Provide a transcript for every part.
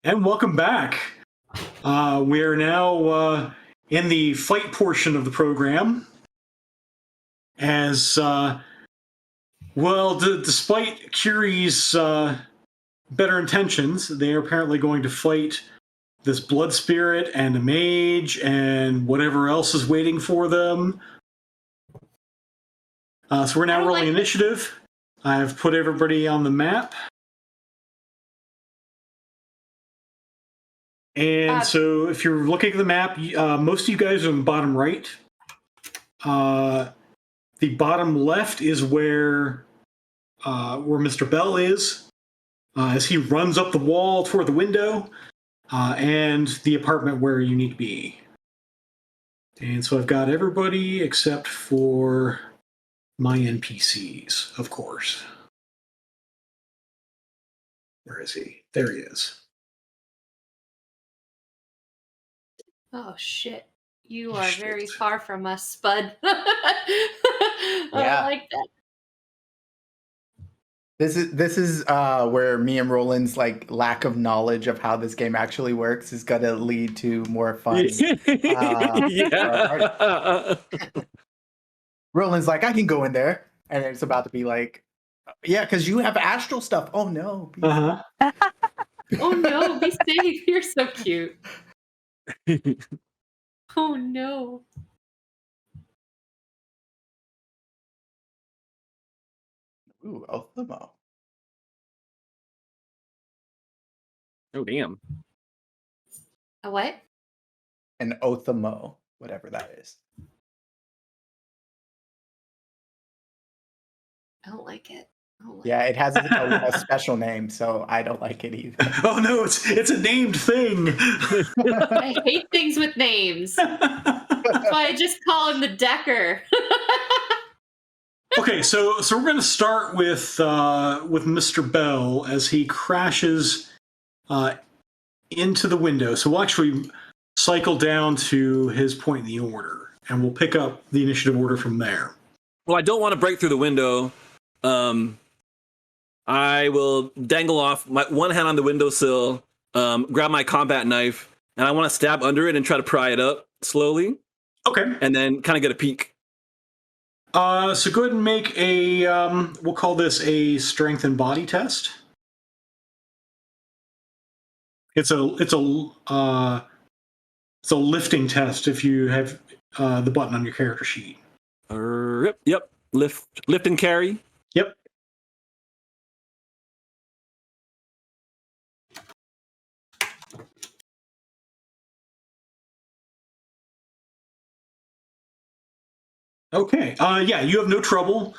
And welcome back. We are now in the fight portion of the program. As despite Curie's better intentions, they are apparently going to fight this blood spirit and a mage and whatever else is waiting for them. So we're now rolling initiative. I've put everybody on the map. And so if you're looking at the map, most of you guys are in the bottom right. The bottom left is where Mr. Bell is, as he runs up the wall toward the window, and the apartment where you need to be. And so I've got everybody except for my NPCs, of course. Where is he? There he is. Oh, shit. You are very far from us, Spud. I don't like that. This is where me and Roland's like lack of knowledge of how this game actually works is gonna lead to more fun. Roland's like, I can go in there, and it's about to be like, yeah, because you have astral stuff. Oh no. Oh no, be safe. You're so cute. Oh no. Ooh, Othamo. Oh damn. A what? An Othamo, whatever that is. I don't like it. Yeah, it has a special name, so I don't like it either. Oh no, it's a named thing. I hate things with names. That's why I just call him the Decker. Okay, so we're going to start with Mr. Bell as he crashes into the window. So we'll actually cycle down to his point in the order, and we'll pick up the initiative order from there. Well, I don't want to break through the window. I will dangle off my one hand on the windowsill, grab my combat knife, and I want to stab under it and try to pry it up slowly. Okay. And then kind of get a peek. So go ahead and make a, we'll call this a strength and body test. It's a lifting test if you have the button on your character sheet. Yep. Lift and carry. Yep. Okay. Yeah, you have no trouble.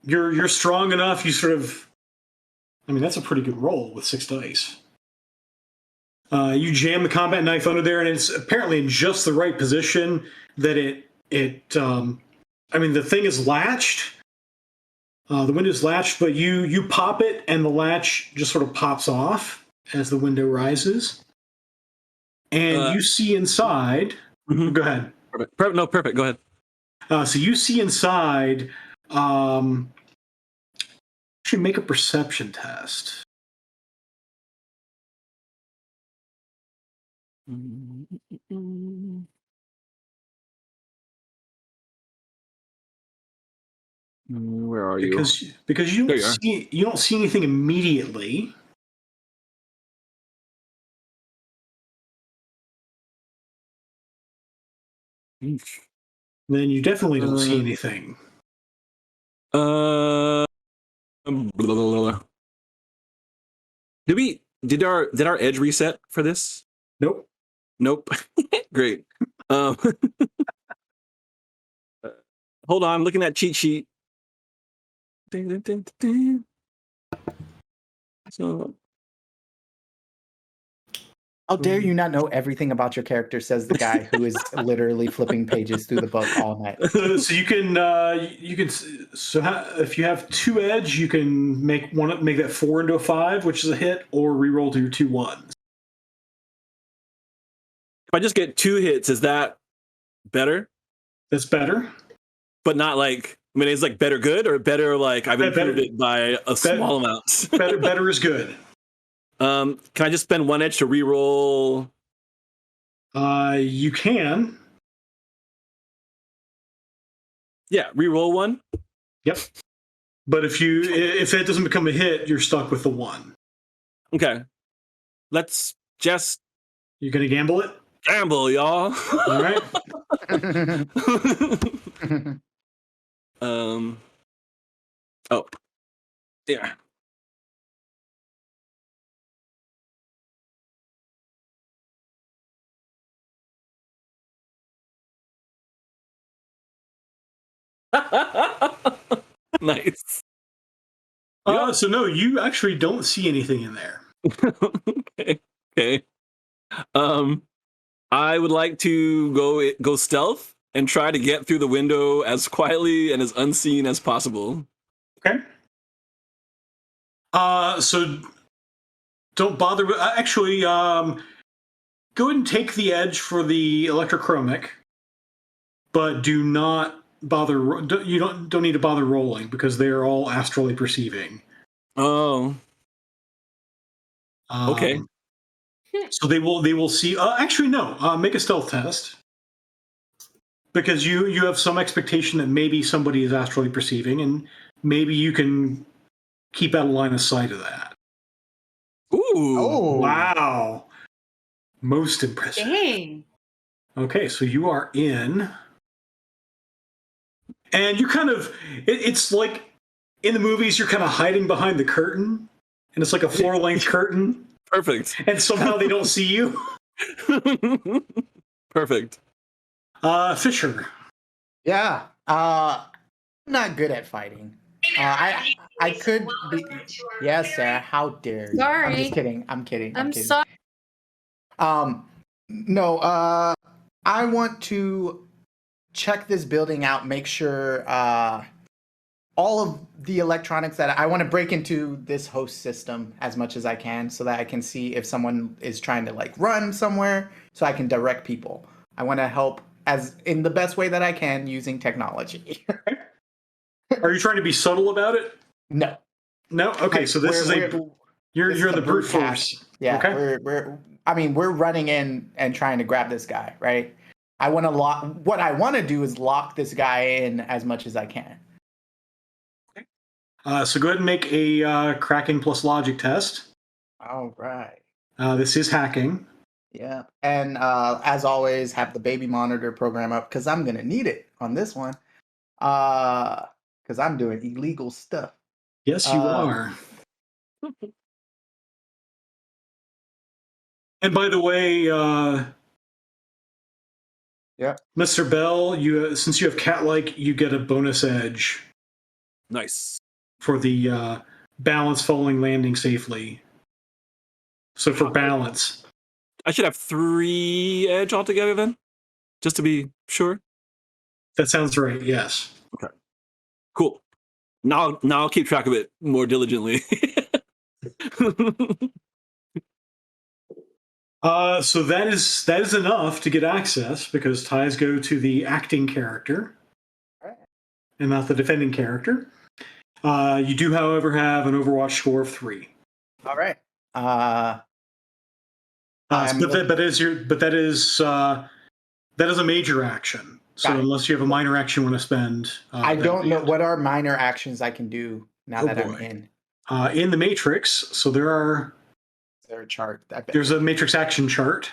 You're strong enough. You sort of. I mean, that's a pretty good roll with 6 dice. You jam the combat knife under there, and it's apparently in just the right position that it. I mean, the thing is latched. The window's latched, but you pop it, and the latch just sort of pops off as the window rises, and you see inside. Mm-hmm. Go ahead. Perfect. No, perfect. Go ahead. So you see inside. Should make a perception test. Where are you? Because you don't see anything immediately. Then you definitely don't see anything. Did our edge reset for this? Nope. Great. Hold on, I'm looking at cheat sheet. So, how dare you not know everything about your character, says the guy who is literally flipping pages through the book all night. So if you have 2 edge, you can make that 4 into a 5, which is a hit, or reroll to your 2 1s. If I just get 2 hits, is that better? That's better. But not like, I mean, it's like better good or better like I've improved it by a small amount? better is good. Can I just spend 1 edge to re-roll? You can. Yeah, re-roll 1. Yep. But if it doesn't become a hit, you're stuck with the 1. Okay. Let's just You're gonna gamble it? gamble, y'all. All right. Oh, yeah. Nice. So no, you actually don't see anything in there. Okay. I would like to go stealth and try to get through the window as quietly and as unseen as possible. Okay. So don't bother with actually go ahead and take the edge for the electrochromic, but do not bother. You don't need to bother rolling because they are all astrally perceiving. Oh. Okay. So they will see. Actually, no. Make a stealth test because you have some expectation that maybe somebody is astrally perceiving, and maybe you can keep out of line of sight of that. Ooh. Oh. Wow. Most impressive. Dang. Okay, so you are in. And you kind of, it's like in the movies, you're kind of hiding behind the curtain, and it's like a floor length curtain, Perfect. and somehow they don't see you. Perfect. Fisher. Yeah. I'm not good at fighting. I could be. Yes, sir. How dare you? Sorry. I'm just kidding. I'm kidding. I'm kidding. sorry. No. I want to check this building out. Make sure all of the electronics that I want to break into this host system as much as I can, so that I can see if someone is trying to like run somewhere, so I can direct people. I want to help as in the best way that I can using technology. Are you trying to be subtle about it? No. No? Okay, Like, so this is you're in the brute cast. force. Yeah, Okay. we're running in and trying to grab this guy, right? I want to lock. What I want to do is lock this guy in as much as I can. So go ahead and make a cracking plus logic test. All right. This is hacking. Yeah, and as always, have the baby monitor program up because I'm gonna need it on this one. Because I'm doing illegal stuff. Yes, you are. And by the way, Yeah. Mr. Bell, since you have cat-like, you get a bonus edge Nice. for the balance, falling, landing safely. So for balance, I should have 3 edge altogether then, just to be sure. that sounds right. Yes. Okay. Cool. Now I'll keep track of it more diligently. So that is enough to get access because ties go to the acting character and not the defending character. You do, however, have an Overwatch score of 3. All right. That is a major action. So unless you have a minor action you want to spend, I don't know what are minor actions I can do now that I'm in the Matrix. So there are. Is there a chart? There's a Matrix action chart.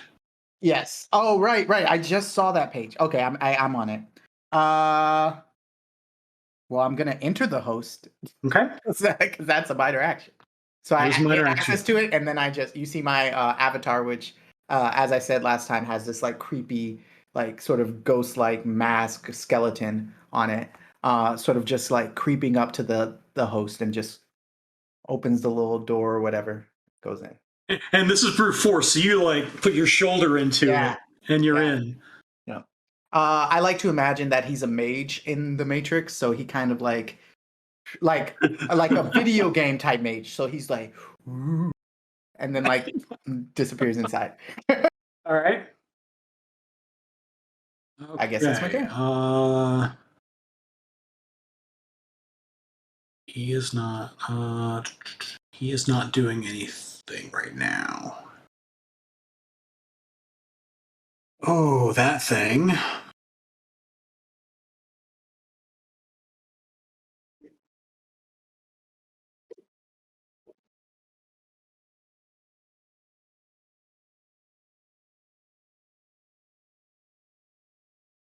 Yes. Oh, right. I just saw that page. Okay, I'm on it. Well, I'm gonna enter the host. Okay. Because that's a minor action. So I get access to it, and then you see my avatar, which, as I said last time, has this like creepy, like sort of ghost-like mask skeleton on it, sort of just like creeping up to the host and just opens the little door or whatever, goes in. And this is brute force, so you like put your shoulder into it, and you're in. Yeah. I like to imagine that he's a mage in the Matrix, so he kind of like a video game type mage. So he's like, and then like disappears inside. All right. Okay. I guess that's my turn. He is not. He is not doing anything right now. Oh, that thing.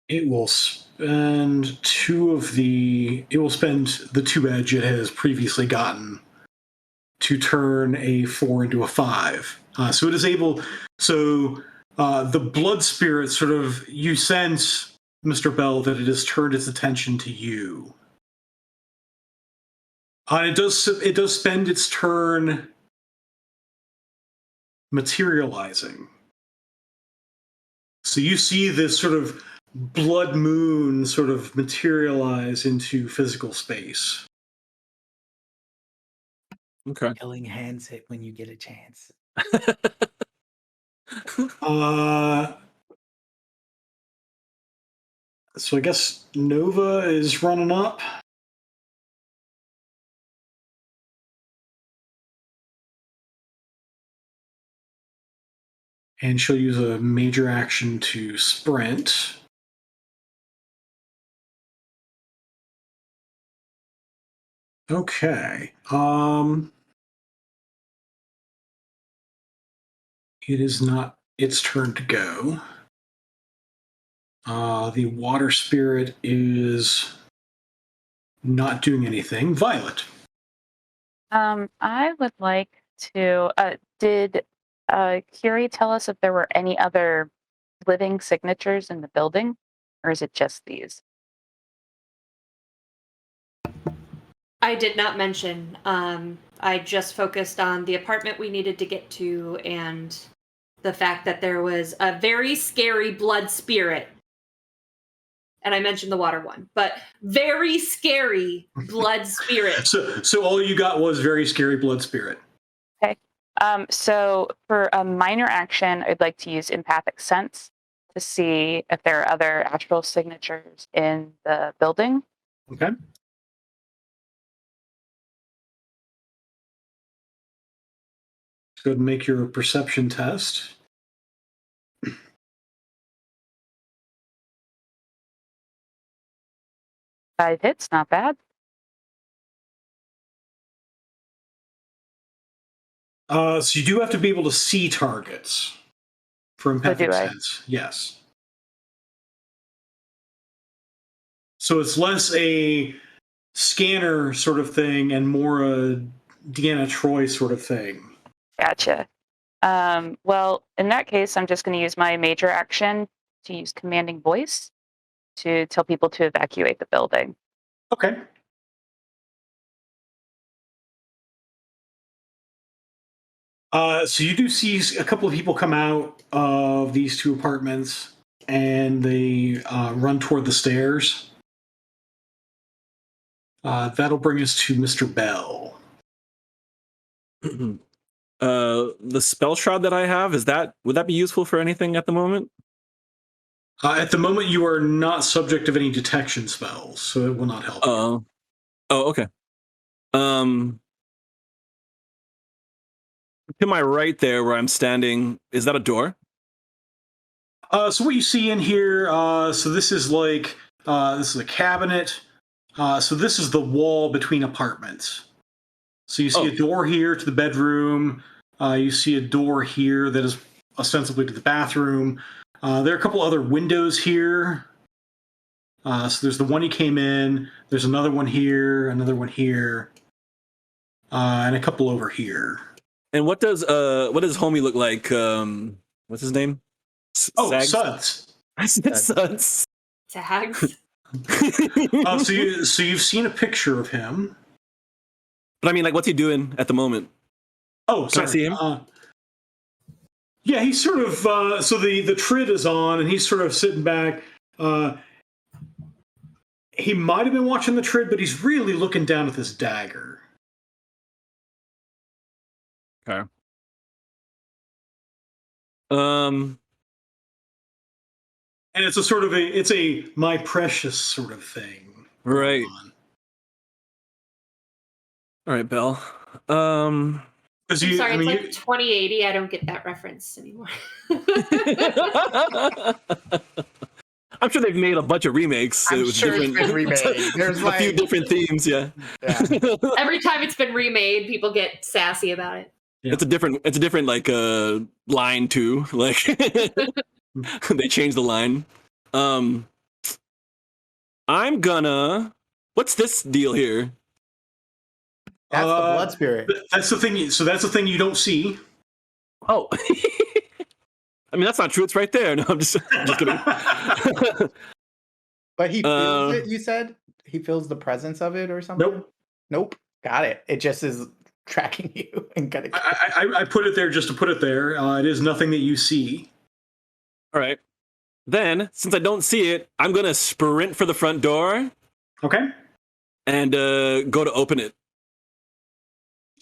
It will spend it will spend the 2 edge it has previously gotten to turn a 4 into a 5. So it is able. So the blood spirit sort of, you sense, Mr. Bell, that it has turned its attention to you. It does spend its turn materializing. So you see this sort of blood moon sort of materialize into physical space. Okay. Killing hands it when you get a chance. So I guess Nova is running up. And she'll use a major action to sprint. Okay. It is not its turn to go. The water spirit is not doing anything. Violet. I would like to. Did Curie tell us if there were any other living signatures in the building, or is it just these? I did not mention. I just focused on the apartment we needed to get to and the fact that there was a very scary blood spirit. And I mentioned the water one, but very scary blood spirit. So all you got was very scary blood spirit. Okay. So for a minor action, I'd like to use empathic sense to see if there are other astral signatures in the building. Okay. Go ahead and make your perception test. 5 hits, not bad. So you do have to be able to see targets for empathic sense. Yes. So it's less a scanner sort of thing and more a Deanna Troy sort of thing. Gotcha. Well, in that case, I'm just going to use my major action to use commanding voice to tell people to evacuate the building. Okay. So you do see a couple of people come out of these 2 apartments, and they run toward the stairs. That'll bring us to Mr. Bell. The spell shroud that I have, would that be useful for anything at the moment? At the moment, you are not subject of any detection spells, so it will not help you. Oh, okay. To my right there, where I'm standing, is that a door? So what you see in here, so this is like this is a cabinet. So this is the wall between apartments. So you see a door here to the bedroom. You see a door here that is ostensibly to the bathroom. There are a couple other windows here. So there's the one you came in. There's another one here, and a couple over here. And what does homie look like? What's his name? Suds. I said Suds. Tags. So you've seen a picture of him. But I mean, like, what's he doing at the moment? Oh, sorry. Can I see him? Yeah, he's sort of so the trid is on, and he's sort of sitting back. He might have been watching the trid, but he's really looking down at this dagger. Okay. And it's a my precious sort of thing. Right. All right, Belle. Because I'm you, sorry, I mean, it's like 2080. I don't get that reference anymore. I'm sure they've made a bunch of remakes I'm with sure it's different, been remade. There's a few like, different themes. Yeah, yeah. Every time it's been remade, people get sassy about it. Yeah. it's a different like line too. Like they changed the line. I'm gonna. What's this deal here? That's the blood spirit. That's the thing. So that's the thing you don't see. Oh, I mean that's not true. It's right there. No, I'm just kidding. But he feels it, you said? He feels the presence of it or something? Nope. Nope. Got it. It just is tracking you and gonna I put it there just to put it there. It is nothing that you see. All right. Then, since I don't see it, I'm gonna sprint for the front door Okay. and go to open it.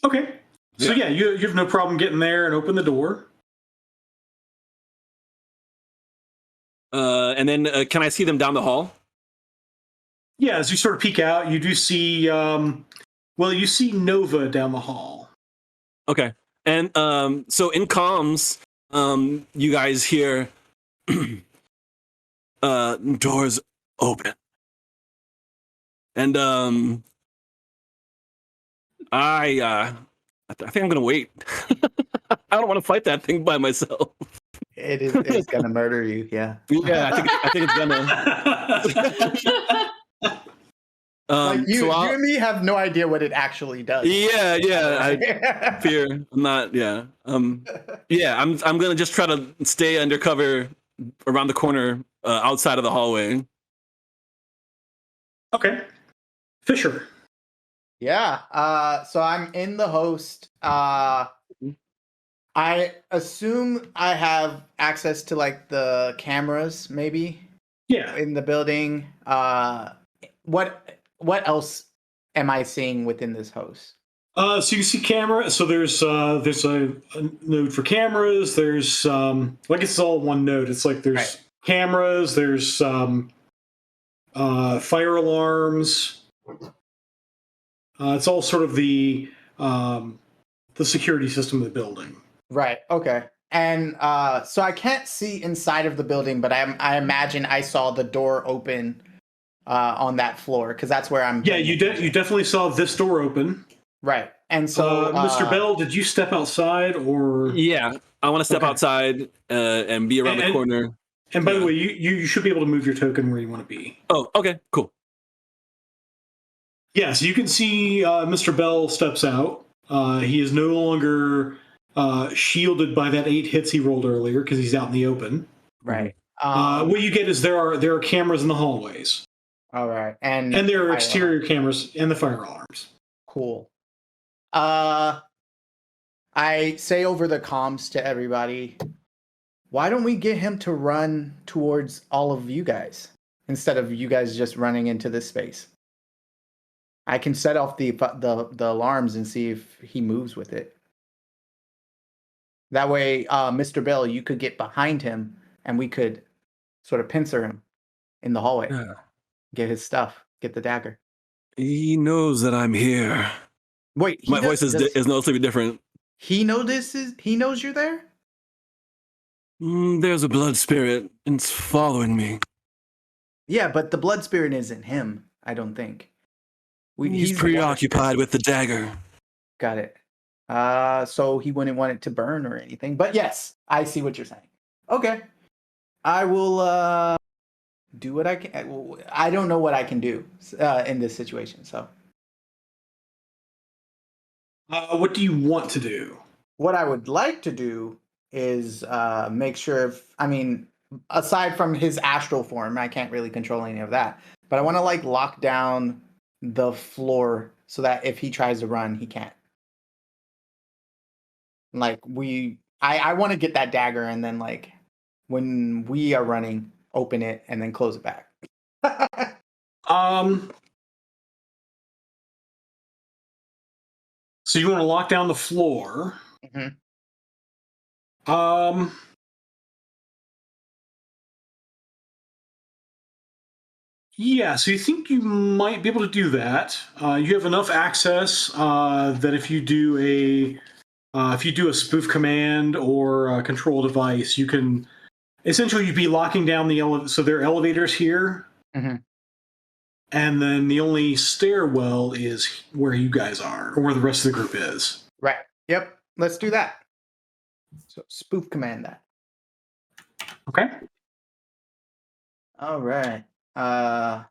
Okay. So yeah, you have no problem getting there and open the door. And then, can I see them down the hall? Yeah, as you sort of peek out, you do see. You see Nova down the hall. Okay. And so in comms, you guys hear doors open. And I think I'm gonna wait. I don't want to fight that thing by myself. it's gonna murder you, yeah. Yeah, I think it's gonna. Like you so and me have no idea what it actually does. Yeah, I fear. I'm not. Yeah, yeah. I'm gonna just try to stay undercover around the corner, outside of the hallway. Okay. Fisher. Yeah. So I'm in the host. I assume I have access to like the cameras, maybe. Yeah. In the building. What else am I seeing within this host? So you see camera. So there's a node for cameras. There's I guess it's all one node. It's like there's cameras. There's fire alarms. It's all sort of the security system of the building. Right. Okay. And so I can't see inside of the building, but I imagine I saw the door open on that floor because that's where I'm. Yeah, you definitely saw this door open. Right. And so, Mr. Bell, did you step outside or? Yeah, I want to step outside and be around the corner. And by the way, you should be able to move your token where you want to be. Oh, okay, cool. Yeah, so you can see Mr. Bell steps out. He is no longer shielded by that 8 hits he rolled earlier because he's out in the open. Right. What you get is there are cameras in the hallways. All right. And there are exterior cameras and the fire alarms. Cool. I say over the comms to everybody, why don't we get him to run towards all of you guys instead of you guys just running into this space? I can set off the alarms and see if he moves with it. That way, Mr. Bell, you could get behind him and we could sort of pincer him in the hallway. Yeah. Get his stuff. Get the dagger. He knows that I'm here. Wait, my voice is noticeably different. He knows you're there? There's a blood spirit, and it's following me. Yeah, but the blood spirit isn't him, I don't think. He's preoccupied with the dagger. Got it. So he wouldn't want it to burn or anything. But yes, I see what you're saying. Okay. I will do what I can. I don't know what I can do in this situation, so. What do you want to do? What I would like to do is make sure aside from his astral form, I can't really control any of that. But I want to lock down the floor so that if he tries to run, he can't. I want to get that dagger and then when we are running, open it and then close it back. So you want to lock down the floor. Mm-hmm. Yeah, so you think you might be able to do that. You have enough access that if you do a spoof command or a control device, you can essentially you'd be locking down the so there are elevators here, Mm-hmm. and then the only stairwell is where you guys are, or where the rest of the group is. Right. Yep. Let's do that. So spoof command that. Okay. All right. That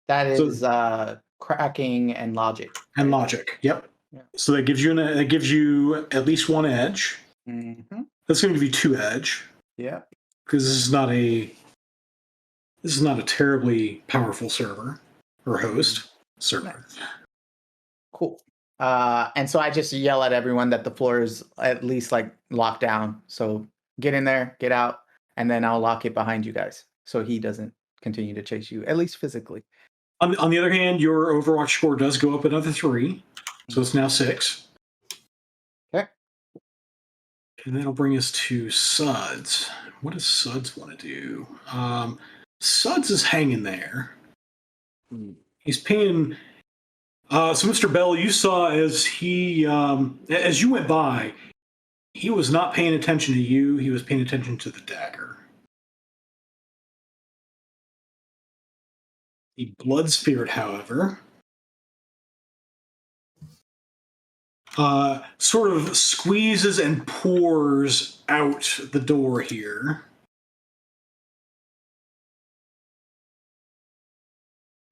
So- is cracking and logic. And logic. Yep. Yeah. So that gives you at least one edge. Mm-hmm. That's going to give you 2 edge Yeah. because this is not a terribly powerful server or host server. Cool. And so I just yell at everyone that the floor is at least like locked down. So get in there, get out, and then I'll lock it behind you guys so he doesn't continue to chase you, at least physically. On the other hand, your Overwatch score does go up another 3, so it's now 6. Okay. And that'll bring us to Suds. What does Suds want to do? Suds is hanging there. He's paying. So, Mr. Bell, you saw as you went by, he was not paying attention to you. He was paying attention to the dagger. The blood spirit, however, sort of squeezes and pours out the door here.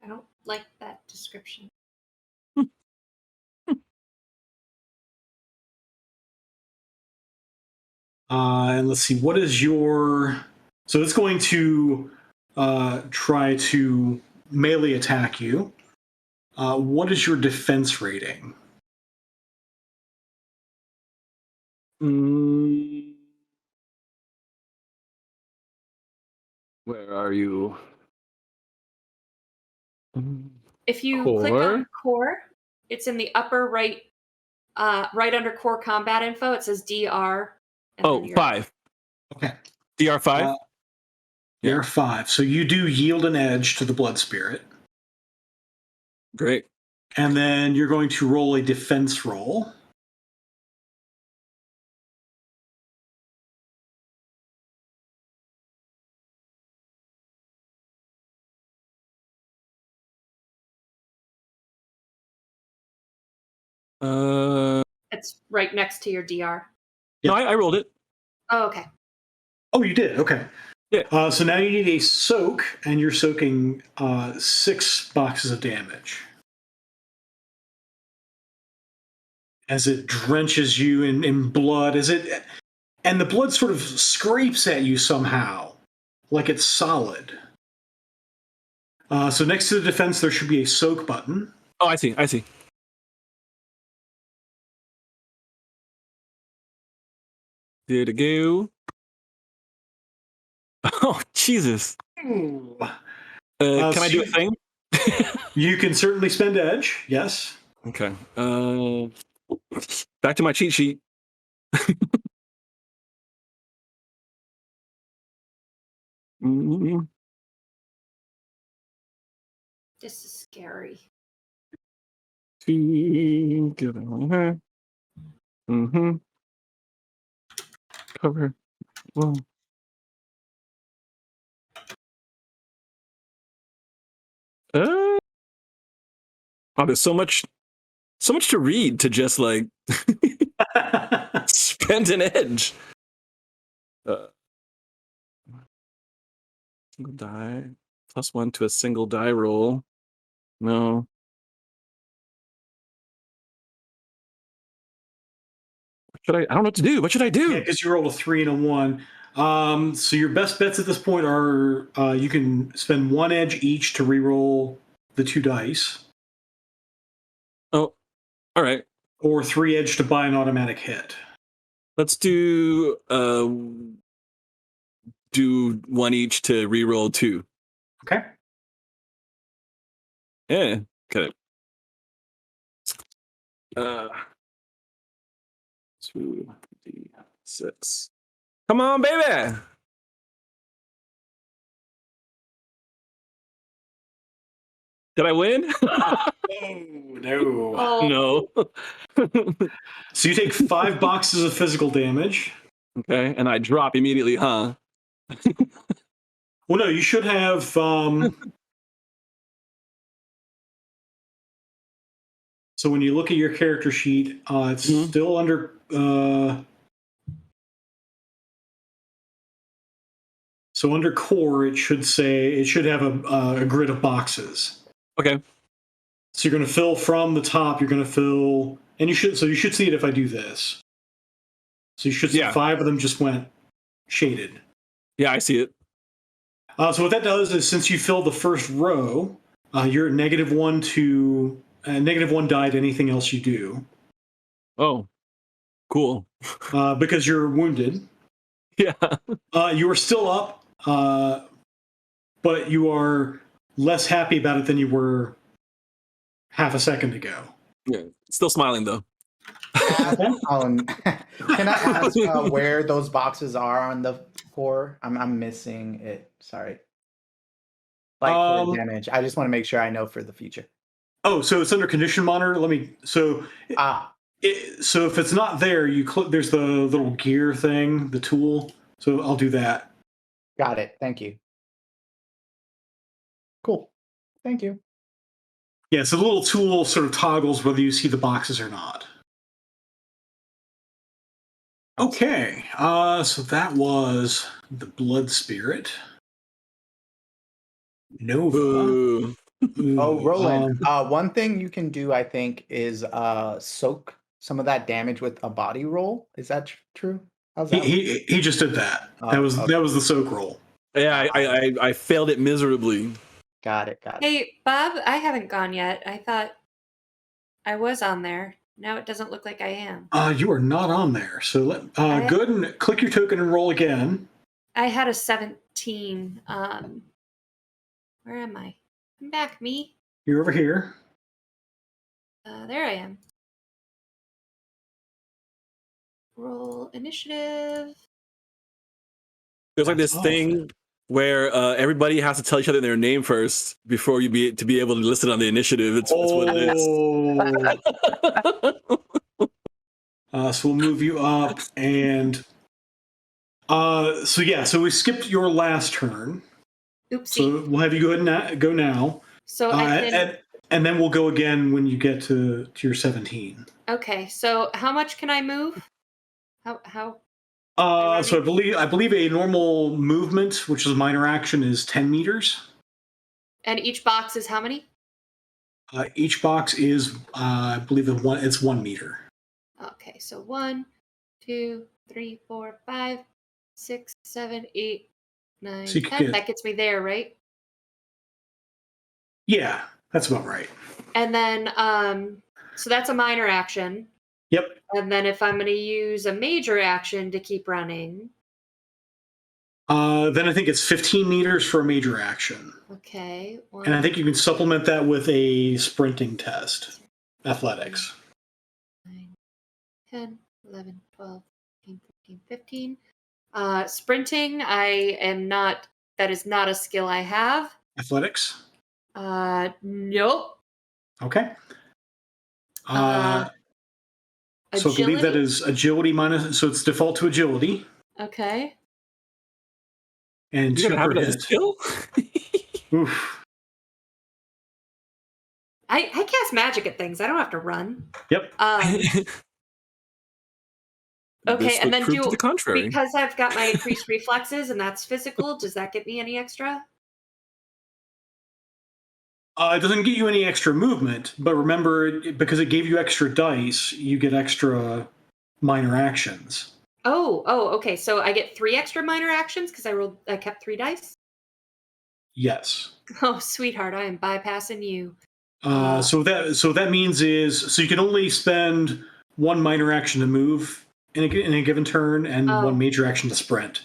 I don't like that description. And let's see, what is your... So it's going to try to melee attack you. What is your defense rating? Where are you? If you click Core? on core, it's in the upper right, right under core combat info. It says DR. and Oh, then your- 5. Okay. DR5? Yeah. You're 5. So you do yield an edge to the blood spirit. Great. And then you're going to roll a defense roll. It's right next to your DR. No, I rolled it. Oh, okay. Oh, you did? Okay. Yeah. So now you need a soak, and you're soaking 6 boxes of damage. As it drenches you in blood, and the blood sort of scrapes at you somehow, like it's solid. So next to the defense, there should be a soak button. Oh, I see. There to go. Oh, Jesus. Ooh. Can so I do a thing? You can certainly spend edge, yes. Okay. Back to my cheat sheet. This is scary. Cover. Well. Oh, there's so much to read to just like spend an edge. Single die. +1 to a single die roll. No. What should I don't know what to do. What should I do? Yeah, because you rolled a 3 and a 1. So your best bets at this point are you can spend 1 edge each to reroll the 2 dice, Oh, all right. or 3 edge to buy an automatic hit. Let's do 1 each to reroll 2. Okay. Yeah. Got it. 2d6. Come on, baby. Did I win? No. Oh, No. So you take 5 boxes of physical damage. Okay, and I drop immediately, huh? Well, no, you should have. So when you look at your character sheet, it's still under. So under core, it should have a grid of boxes. Okay. So you're going to fill from the top. You're going to fill, and you should see it if I do this. So you should see 5 of them just went shaded. Yeah, I see it. So what that does is, since you filled the first row, you're at -1 to -1 die to anything else you do. Oh, cool. Because you're wounded. Yeah. You are still up, but you are less happy about it than you were half a second ago. Yeah. Still smiling though. Can I ask where those boxes are on the core? I'm missing it. Sorry. Like for damage. I just want to make sure I know for the future. Oh, so it's under condition monitor. So if it's not there, there's the little gear thing, the tool. So I'll do that. Got it. Thank you. Cool. Thank you. Yeah, so the little tool sort of toggles whether you see the boxes or not. Okay, so that was the Blood Spirit. Nova. Ooh. Oh, Roland. One thing you can do, I think, is soak some of that damage with a body roll. Is that true? How's that? He just did that. Oh, that was okay. That was the soak roll. Yeah, I failed it miserably. Got it. Hey, Bob, I haven't gone yet. I thought I was on there. Now it doesn't look like I am. You are not on there. So go ahead and click your token and roll again. I had a 17. Where am I? Come back, me. You're over here. There I am. Roll initiative. There's like this thing where everybody has to tell each other their name first before you be able to list it on the initiative. It's what it is. So we'll move you up, and so we skipped your last turn. Oopsie. So we'll have you go ahead and go now. So I can... and then we'll go again when you get to your 17. Okay. So how much can I move? How? So I believe a normal movement, which is a minor action, is 10 meters. And each box is how many? Each box is, I believe, it's 1 meter. Okay, so 1, 2, 3, 4, 5, 6, 7, 8, 9, So 10. That gets me there, right? Yeah, that's about right. And then, so that's a minor action. Yep. And then if I'm going to use a major action to keep running. Then I think it's 15 meters for a major action. Okay. And I think you can supplement that with a sprinting test. Athletics. 9, 10, 11, 12, 13, 14, 15. Sprinting, that is not a skill I have. Athletics? Nope. Okay. So I Agility? believe that is agility minus, so it's default to agility. Okay. And You're gonna have it as a skill? Oof. I cast magic at things. I don't have to run. Yep. Okay, and then to the contrary. because I've got my increased reflexes and that's physical, does that get me any extra? It doesn't get you any extra movement, but remember, because it gave you extra dice, you get extra minor actions. Oh, okay. So I get 3 extra minor actions because I kept 3 dice? Yes. Oh, sweetheart, I am bypassing you. So that means so you can only spend 1 minor action to move in a given turn and 1 major action to sprint.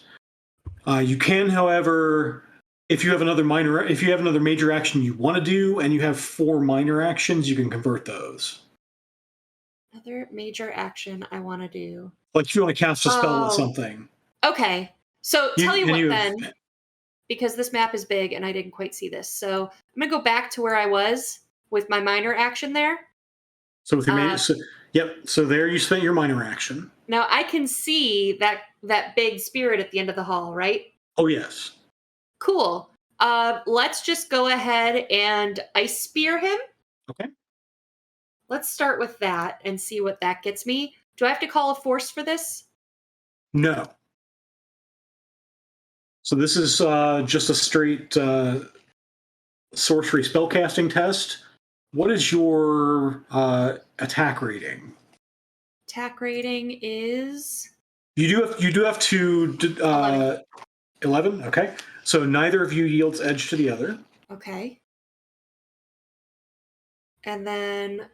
You can, however, if you have another major action you want to do and you have 4 minor actions, you can convert those. Another major action I want to do. Like if you want to cast a spell or something. Okay. So tell you what then. because this map is big and I didn't quite see this. So I'm going to go back to where I was with my minor action there. So with your yep. So there you spent your minor action. Now I can see that big spirit at the end of the hall, right? Oh yes. Cool. Let's just go ahead and ice spear him. Okay. Let's start with that and see what that gets me. Do I have to call a force for this? No. So this is just a straight sorcery spellcasting test. What is your attack rating? Attack rating is You do have to 11. Okay. So neither of you yields edge to the other. okay. And then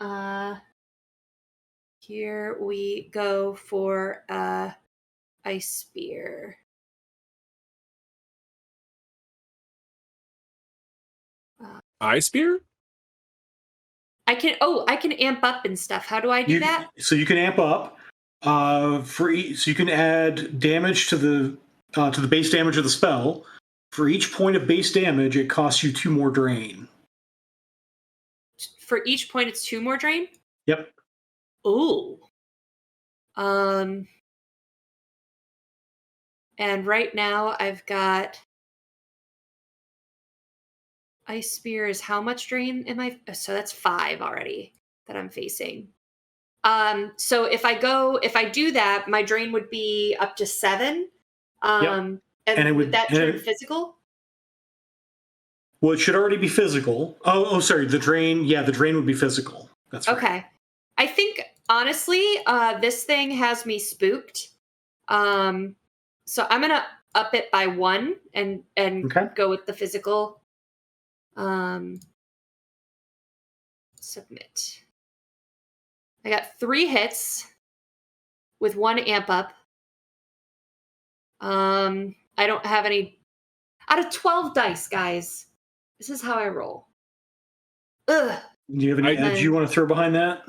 here we go for ice spear. Eye spear? I can amp up and stuff. How do I do that? So you can amp up for each. So you can add damage to the base damage of the spell. For each point of base damage, it costs you 2 more drain. For each point, it's 2 more drain. Yep. Ooh. And right now I've got ice spear is how much drain am I? So that's 5 already that I'm facing. So if I do that, my drain would be up to 7. And it would that turn physical? Well, it should already be physical. Oh, sorry. The drain. Yeah, the drain would be physical. That's right. Okay. I think honestly, this thing has me spooked. So I'm gonna up it by 1 and go with the physical. Submit. I got 3 hits with 1 amp up. I don't have any out of 12 dice, guys. This is how I roll. Ugh. Do you have any edge you want to throw behind that?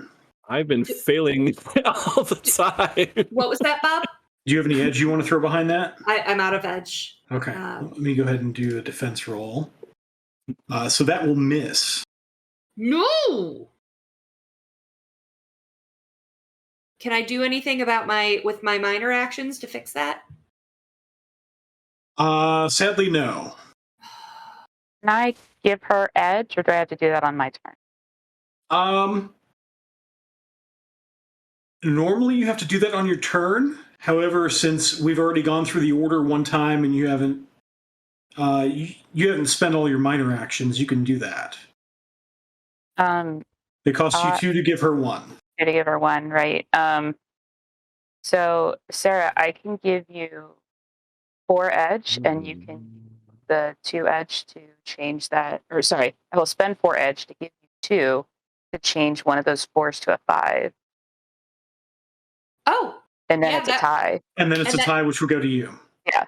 I've been failing all the time. What was that, Bob? Do you have any edge you want to throw behind that? I'm out of edge. Okay. Let me go ahead and do a defense roll. So that will miss. No. Can I do anything with my minor actions to fix that? Sadly, no. Can I give her edge, or do I have to do that on my turn? Normally you have to do that on your turn. However, since we've already gone through the order one time and you haven't spent all your minor actions, you can do that. It costs you 2 to give her 1. 2 to give her 1, right? So Sarah, I can give you 4 edge, and you can use the 2 edge to change that. Or sorry, I will spend 4 edge to give you 2 to change one of those 4s to a 5. Oh. And then it's a tie. And then it's a tie, which will go to you. Yeah.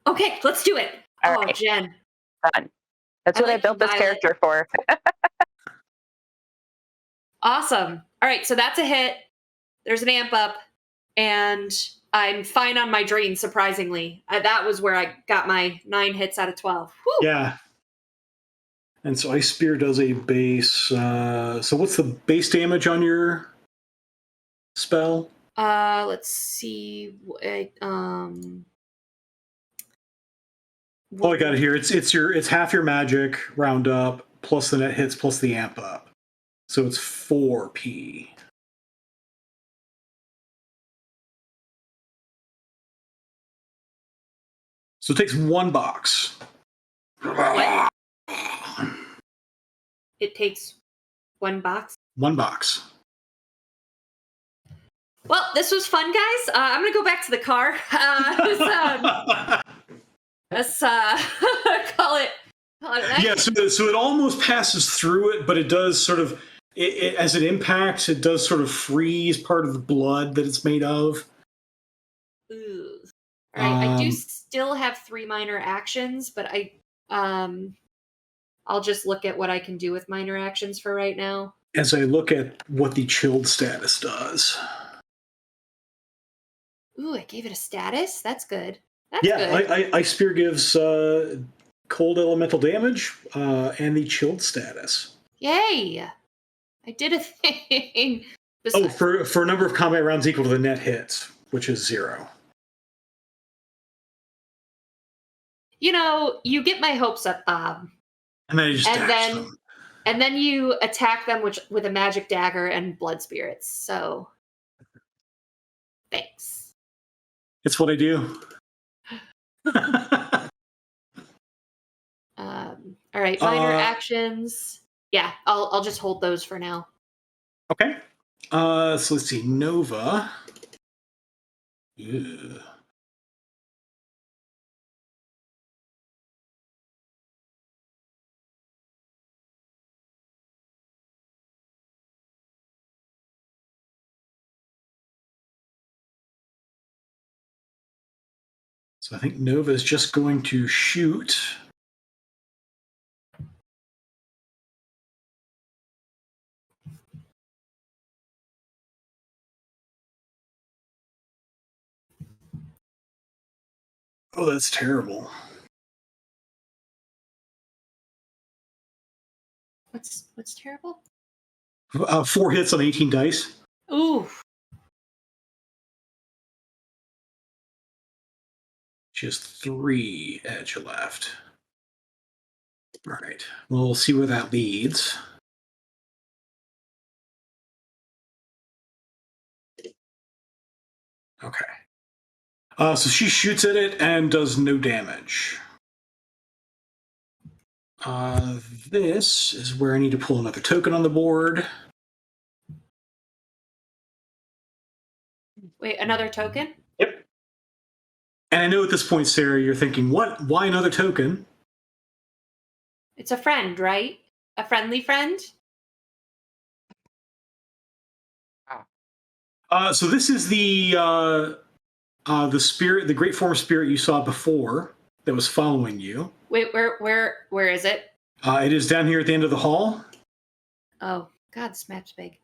Okay, let's do it. All right. Jen. Done. That's what I built this character for. Awesome. All right, so that's a hit. There's an amp up, and I'm fine on my drain, surprisingly. That was where I got my 9 hits out of 12. Whew. Yeah. And so Ice Spear does a base. So what's the base damage on your spell? Let's see. Oh, I got it here. It's half your magic round up plus the net hits plus the amp up. So it's 4p. So it takes 1 box. What? It takes 1 box? 1 box. Well, this was fun, guys. I'm going to go back to the car. Let's call it night. Yeah, so it almost passes through it, but it does sort of, as it impacts, it does sort of freeze part of the blood that it's made of. Ooh. All right, I do still have 3 minor actions, but I'll just look at what I can do with minor actions for right now. As I look at what the chilled status does. Ooh, I gave it a status? That's good. Ice Spear gives cold elemental damage and the chilled status. Yay! I did a thing. Oh, for a number of combat rounds equal to the net hit, which is 0. You get my hopes up, Bob. And then I just dash them. And then you attack them with a magic dagger and blood spirits. So, thanks. It's what I do. All right, minor actions. Yeah, I'll just hold those for now. Okay. So let's see. Nova. Ugh. So I think Nova is just going to shoot. Oh, that's terrible. What's terrible? 4 hits on 18 dice. Ooh. She has 3 edge left. All right. We'll see where that leads. Okay. So she shoots at it and does no damage. This is where I need to pull another token on the board. Wait, another token? Yep. And I know at this point, Sarah, you're thinking, what? Why another token? It's a friend, right? A friendly friend? So this is the spirit, the great form spirit you saw before that was following you. Wait, where is it? It is down here at the end of the hall. Oh, God, this map's big.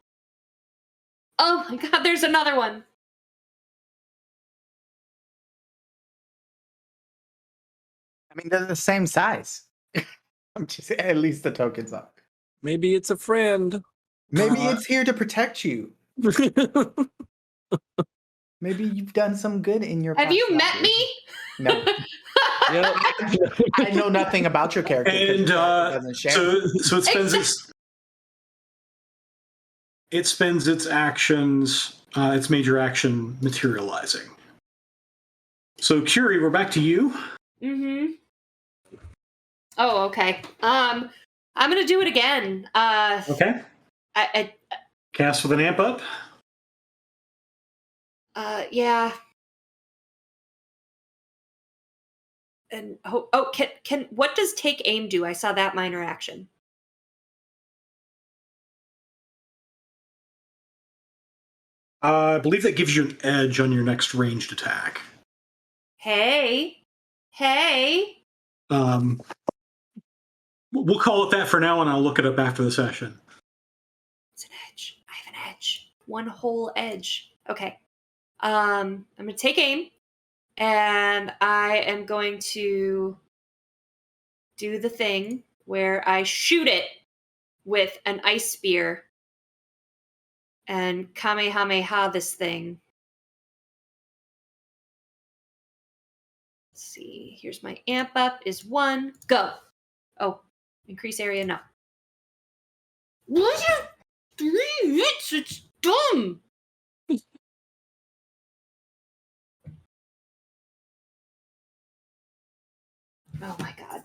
Oh my God, there's another one. I mean, they're the same size. I'm just at least the tokens are. Maybe it's a friend. Maybe it's here to protect you. Maybe you've done some good in your. Have you met life. me? No. I know nothing about your character. And doesn't share. so it spends its actions, its major action materializing. So Curie, we're back to you. Mm-hmm. Oh, okay. I'm gonna do it again. Okay. I Cast with an amp up. yeah. And can what does take aim do? I saw that minor action. I believe that gives you an edge on your next ranged attack. Hey. We'll call it that for now, and I'll look it up after the session. It's an edge. I have an edge. One whole edge. Okay. I'm gonna take aim, and I am going to do the thing where I shoot it with an ice spear and Kamehameha this thing. Let's see. Here's my amp up is 1. Go. Oh, increase area, no. What is 3 hits? It's dumb. Oh my God.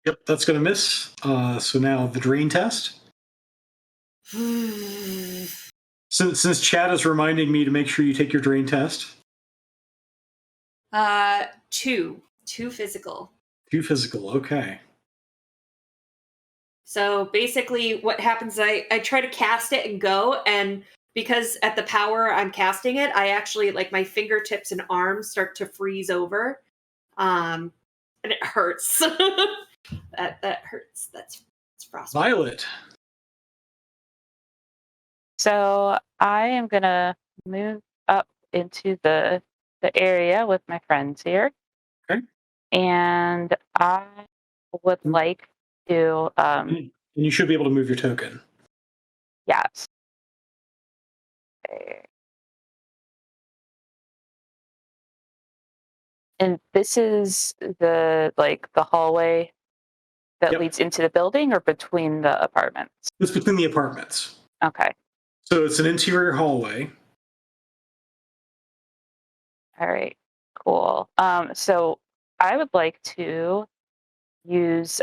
Yep, that's going to miss. So now the drain test. Since Chad is reminding me to make sure you take your drain test. 2 physical. 2 physical, okay. So basically what happens, I try to cast it and go, and because at the power I'm casting it, I actually, like, my fingertips and arms start to freeze over. And it hurts. that hurts. That's frostbite. Violet. So I am gonna move up into the area with my friends here. Okay. And I would like to, And you should be able to move your token. yes. Okay. And this is the hallway that Yep. leads into the building or between the apartments? It's between the apartments. Okay. So it's an interior hallway. All right. Cool. So I would like to use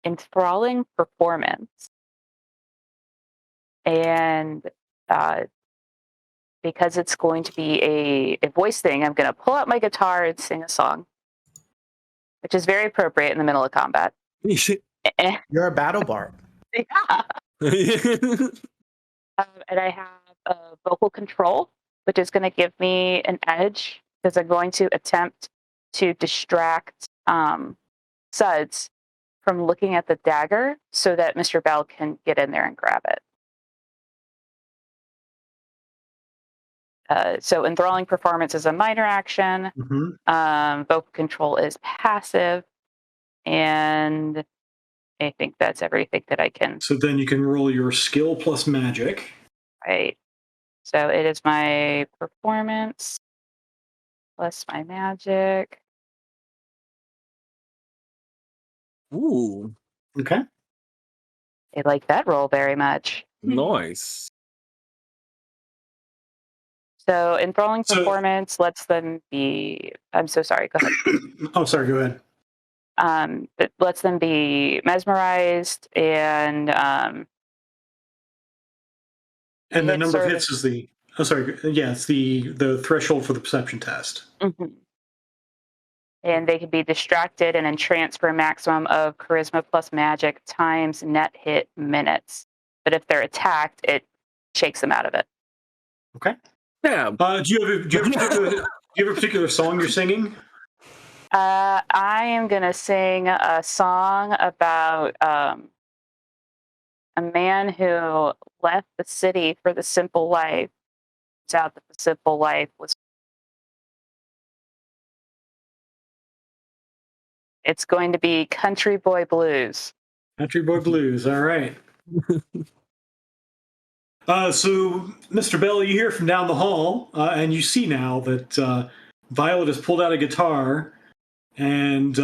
enthralling performance, and because it's going to be a voice thing, I'm going to pull out my guitar and sing a song, which is very appropriate in the middle of combat. And, You're a battle bard. yeah. And I have a vocal control, which is going to give me an edge because I'm going to attempt to distract Suds from looking at the dagger so that Mr. Bell can get in there and grab it. So enthralling performance is a minor action. Vocal control is passive. And I think that's everything that I can. So then you can roll your skill plus magic. Right. So it is my performance plus my magic. Ooh, Okay. I like that roll very much. nice. So enthralling So- performance lets them be. I'm so sorry. Go ahead. Oh, sorry. Go ahead. It lets them be mesmerized and And the it's number of sort hits is the. Oh, sorry. Yeah, it's the threshold for the perception test. mhm. And they can be distracted and entranced for a maximum of charisma plus magic times net hit minutes. But if they're attacked, it shakes them out of it. Okay. Yeah. Do you have a particular song you're singing? I am going to sing a song about a man who left the city for the simple life. Turns out that the simple life was. It's going to be Country Boy Blues. Country Boy Blues. All right. So, Mr. Bell, you hear from down the hall, and you see now that Violet has pulled out a guitar and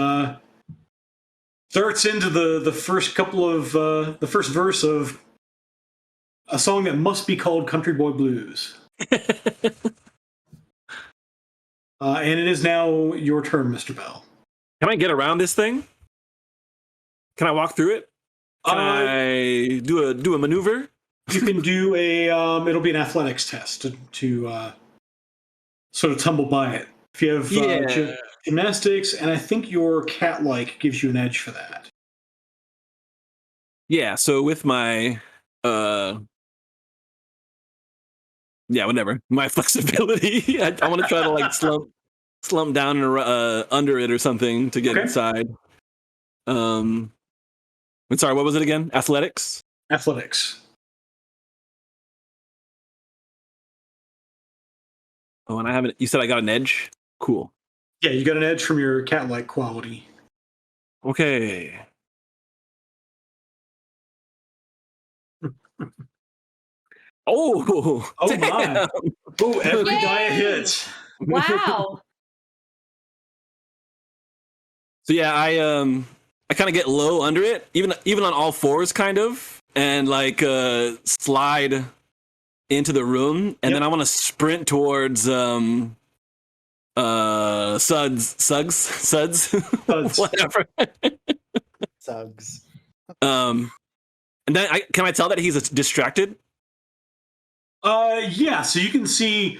starts into the first couple of the first verse of a song that must be called Country Boy Blues. And it is now your turn, Mr. Bell. Can I get around this thing? Can I walk through it? Can I do a maneuver? You can do a it'll be an athletics test to sort of tumble by it. If you have gymnastics, and I think your cat-like gives you an edge for that. Yeah, so with my whatever. My flexibility. I want to try to like slump down under it or something to get Okay. inside. I'm sorry, what was it again? Athletics? Athletics. Oh, and I haven't. You said I got an edge? Cool. Yeah, you got an edge from your cat-like quality. Okay. Oh, Oh damn. my. Oh, every Yay! die a hit. Wow. So yeah, I kind of get low under it, even on all fours, kind of, and like slide into the room, and then I want to sprint towards Suds, whatever. Sugs. And then can I tell that he's distracted? Yeah, so you can see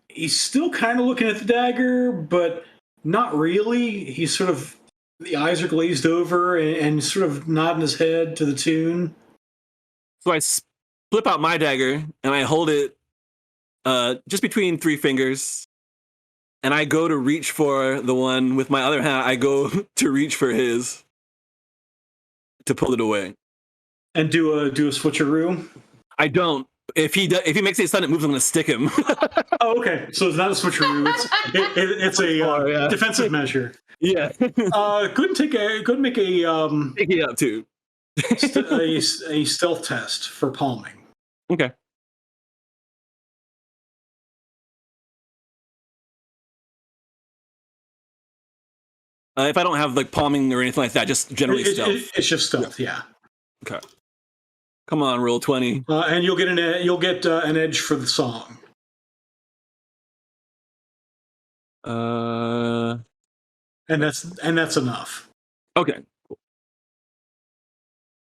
he's still kind of looking at the dagger, but not really. He's sort of, the eyes are glazed over and sort of nodding his head to the tune. So I flip out my dagger and I hold it just between three fingers, and I go to reach for the one with my other hand. I go to reach for his to pull it away. And do a switcheroo. I don't. If he makes a stun, it moves. I'm gonna stick him. Oh, okay. So it's not a switcheroo. It's a Yeah. defensive measure. Yeah. Go ahead and make a Pick it up too. a stealth test for palming. Okay. If I don't have like palming or anything like that, just generally stealth. It's just stealth, yeah. Okay. Come on, roll 20. And you'll get an edge for the song. And that's enough. Okay.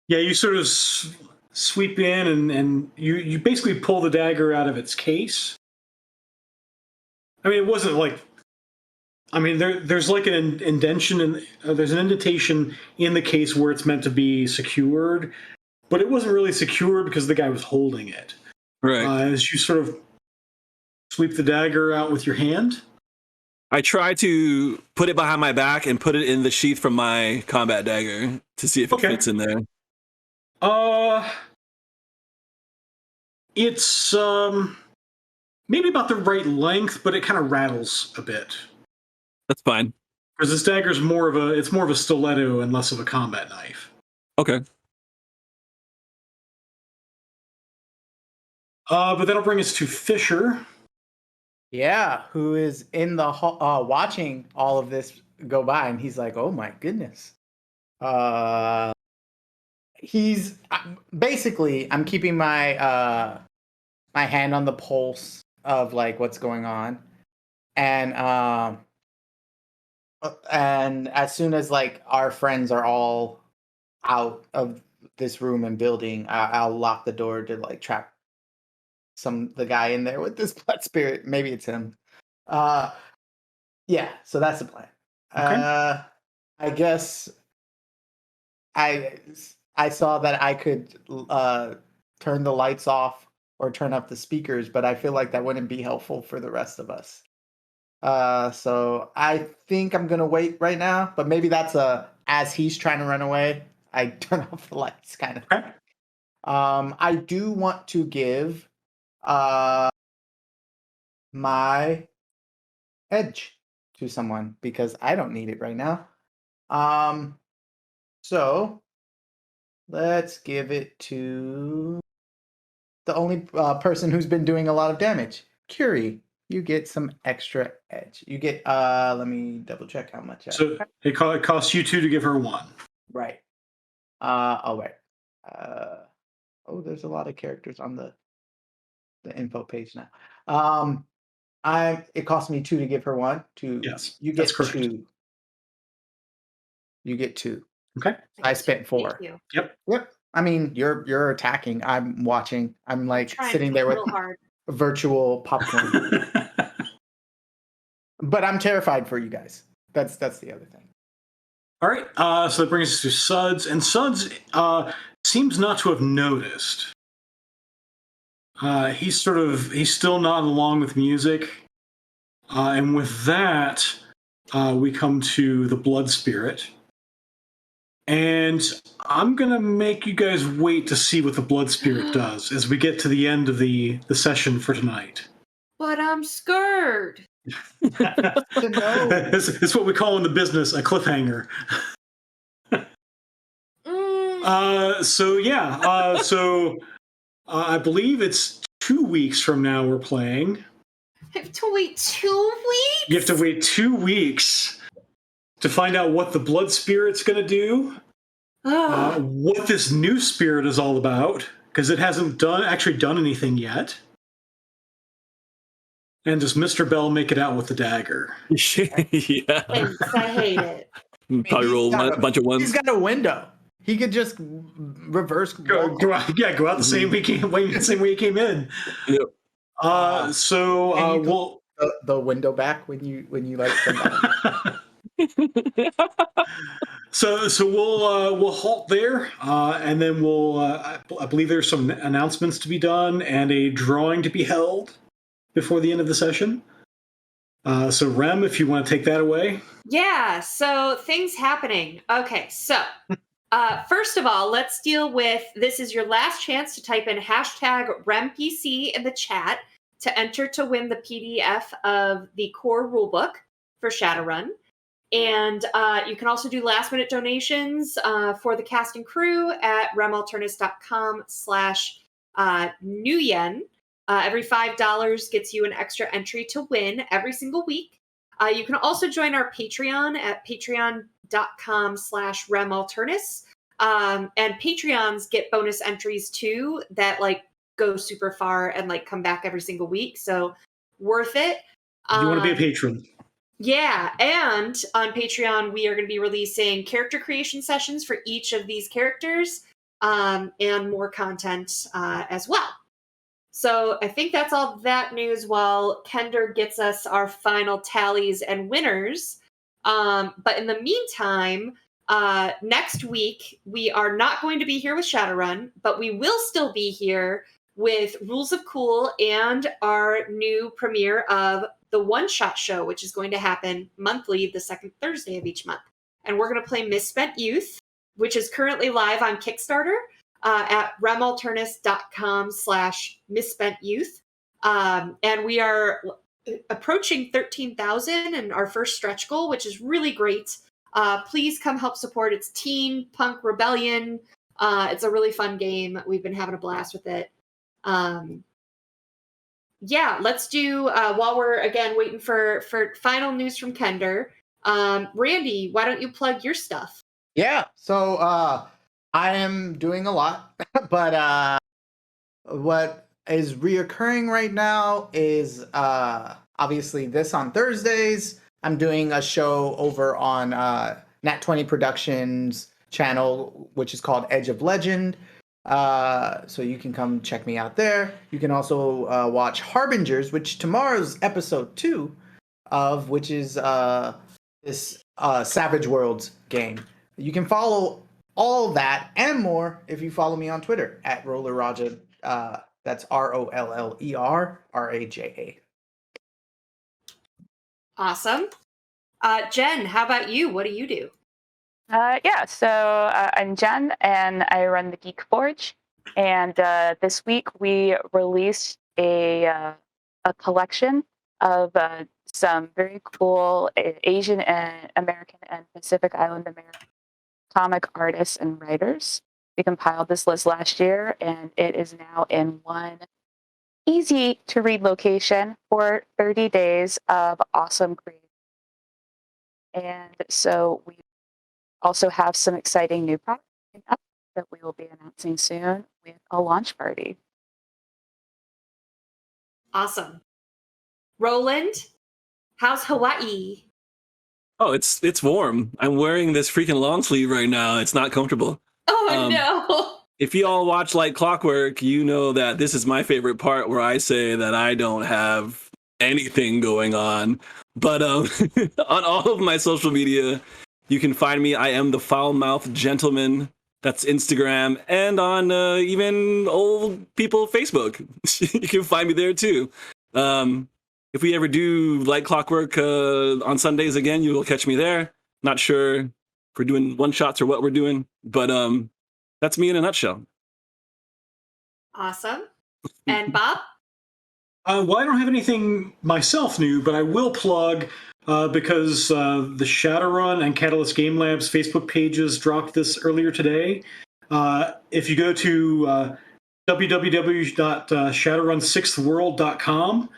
Yeah, you sort of sweep in and you basically pull the dagger out of its case. I mean, it wasn't like. I mean, there's like an indentation there's an indentation in the case where it's meant to be secured, but it wasn't really secured because the guy was holding it. Right. As you sort of sweep the dagger out with your hand. I try to put it behind my back and put it in the sheath from my combat dagger to see if it fits in there. It's maybe about the right length, but it kind of rattles a bit. That's fine. Because this dagger's more of a stiletto and less of a combat knife. Okay. But that'll bring us to Fisher. Yeah, who is in the watching all of this go by, and he's like, "Oh my goodness." He's basically. I'm keeping my my hand on the pulse of like what's going on, and as soon as like our friends are all out of this room and building, I'll lock the door to like trap the guy in there with this blood spirit. Maybe it's him. Yeah, so that's the plan. Okay. I guess I saw that I could turn the lights off or turn up the speakers, but I feel like that wouldn't be helpful for the rest of us. So I think I'm gonna wait right now, but maybe that's as he's trying to run away, I turn off the lights kind of. Okay. I do want to give my edge to someone because I don't need it right now. So let's give it to the only person who's been doing a lot of damage. Curie, you get some extra edge. You get let me double check how much. So it costs you 2 to give her 1. Right. Oh wait. Oh, there's a lot of characters on the info page now. It cost me 2 to give her 1. Yes, You get that's correct. 2. You get 2. Okay. I spent 4. Thank you. Yep. I mean, you're attacking. I'm watching. I'm like Trying sitting to there with real hard. virtual popcorn. But I'm terrified for you guys. That's the other thing. All right. So that brings us to Suds, and Suds seems not to have noticed. He's still nodding along with music, and with that, we come to the blood spirit. And I'm gonna make you guys wait to see what the blood spirit does as we get to the end of the session for tonight. But I'm scared. It's what we call in the business a cliffhanger. So I believe it's 2 weeks from now we're playing. I have to wait 2 weeks? You have to wait 2 weeks to find out what the blood spirit's going to do, what this new spirit is all about, because it hasn't actually done anything yet. And does Mr. Bell make it out with the dagger? Yeah. Thanks, I hate it. Probably roll a bunch of ones. He's got a window. He could just reverse Go out the same way he came in. Yep. We'll the window back when you like come back. So we'll halt there, and then I believe there's some announcements to be done and a drawing to be held before the end of the session. So Rem, if you want to take that away. Yeah, so things happening. Okay, so First of all, let's deal with this is your last chance to type in hashtag REMPC in the chat to enter to win the PDF of the core rulebook for Shadowrun. And you can also do last minute donations for the cast and crew at remalternus.com/Nguyen. Every $5 gets you an extra entry to win every single week. You can also join our Patreon at patreon.com/remalternus. And Patreons get bonus entries too that like go super far and like come back every single week. So worth it. You want to be a patron. Yeah, and on Patreon, we are going to be releasing character creation sessions for each of these characters and more content as well. So I think that's all that news while Kender gets us our final tallies and winners. But in the meantime, next week, we are not going to be here with Shadowrun, but we will still be here with Rules of Cool and our new premiere of the One Shot Show, which is going to happen monthly, the second Thursday of each month. And we're going to play Misspent Youth, which is currently live on Kickstarter at remalternus.com/misspent-youth. And we are approaching 13,000 in our first stretch goal, which is really great. Please come help support. It's teen punk rebellion. It's a really fun game. We've been having a blast with it. Yeah, let's do, while we're, again, waiting for final news from Kender, Randy, why don't you plug your stuff? Yeah, so I am doing a lot, but what is reoccurring right now is obviously this on Thursdays. I'm doing a show over on Nat 20 Productions channel, which is called Edge of Legend. So you can come check me out there. You can also watch Harbingers, which tomorrow's episode 2 of, which is this Savage Worlds game. You can follow all that and more if you follow me on Twitter at RollerRaja. That's RollerRaja. Awesome. Jen, how about you? What do you do? So I'm Jen, and I run the Geek Forge. And this week we released a collection of some very cool Asian and American and Pacific Island American comic artists and writers. We compiled this list last year, and it is now in one easy to read location for 30 days of awesome creative. And so we also have some exciting new products that we will be announcing soon with a launch party. Awesome. Roland, how's Hawaii? Oh, it's warm. I'm wearing this freaking long sleeve right now. It's not comfortable. Oh, no. If you all watch Like Clockwork, you know that this is my favorite part where I say that I don't have anything going on. But on all of my social media, you can find me. I am the Foul-Mouthed Gentleman. That's Instagram, and on even old people Facebook. You can find me there too. If we ever do Like Clockwork on Sundays again, you will catch me there. Not sure if we're doing one-shots or what we're doing, but that's me in a nutshell. Awesome. And Bob? Well, I don't have anything myself new, but I will plug because the Shadowrun and Catalyst Game Labs Facebook pages dropped this earlier today. If you go to www.shadowrun6thworld.com,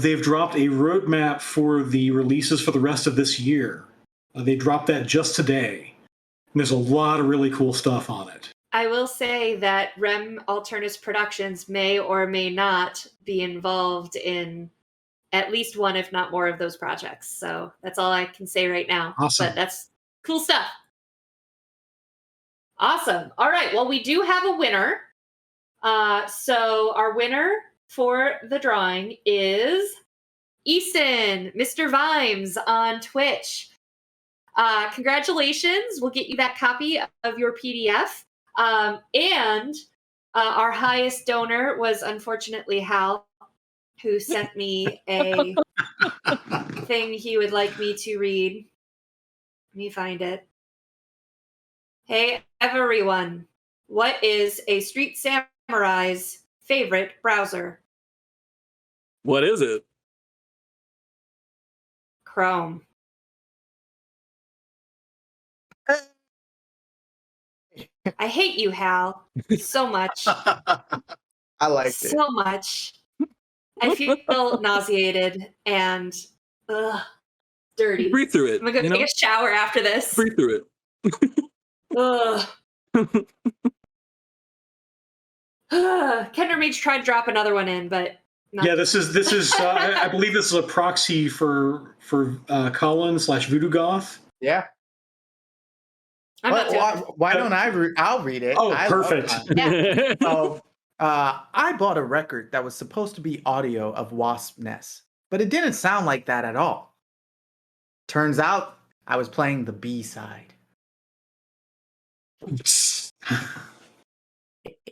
they've dropped a roadmap for the releases for the rest of this year. They dropped that just today. And there's a lot of really cool stuff on it. I will say that Rem Alternus Productions may or may not be involved in at least one, if not more, of those projects. So that's all I can say right now. Awesome. But that's cool stuff. Awesome. All right. Well, we do have a winner. So our winner for the drawing is Eason, Mr. Vimes on Twitch. Congratulations. We'll get you that copy of your PDF. And our highest donor was unfortunately Hal, who sent me a thing he would like me to read. Let me find it. Hey, everyone. What is a street samurai's favorite browser? What is it? Chrome. I hate you, Hal, so much. I liked it. So much. I feel nauseated and dirty. Breathe through it. I'm gonna go take a shower after this. Breathe through it. Ugh. Kender Mage tried to drop another one in, but no. Yeah, this is. I believe this is a proxy for Colin / Voodoo Goth. Yeah. I'm not doing it. Why don't I'll read it. Oh, I perfect. love that. So, I bought a record that was supposed to be audio of Wasp Nest, but it didn't sound like that at all. Turns out I was playing the B side.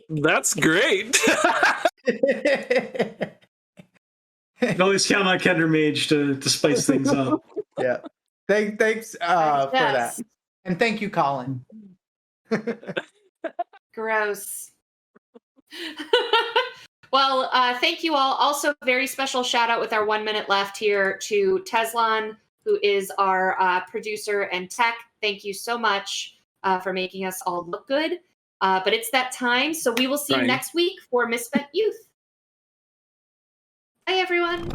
That's great. You always count on Kender Mage to spice things up. Yeah. Thanks for that. And thank you, Colin. Gross. Well, thank you all. Also, very special shout out with our 1 minute left here to Teslan, who is our producer and tech. Thank you so much for making us all look good. But it's that time, so we will see you next week for Misspent Youth. Bye, everyone.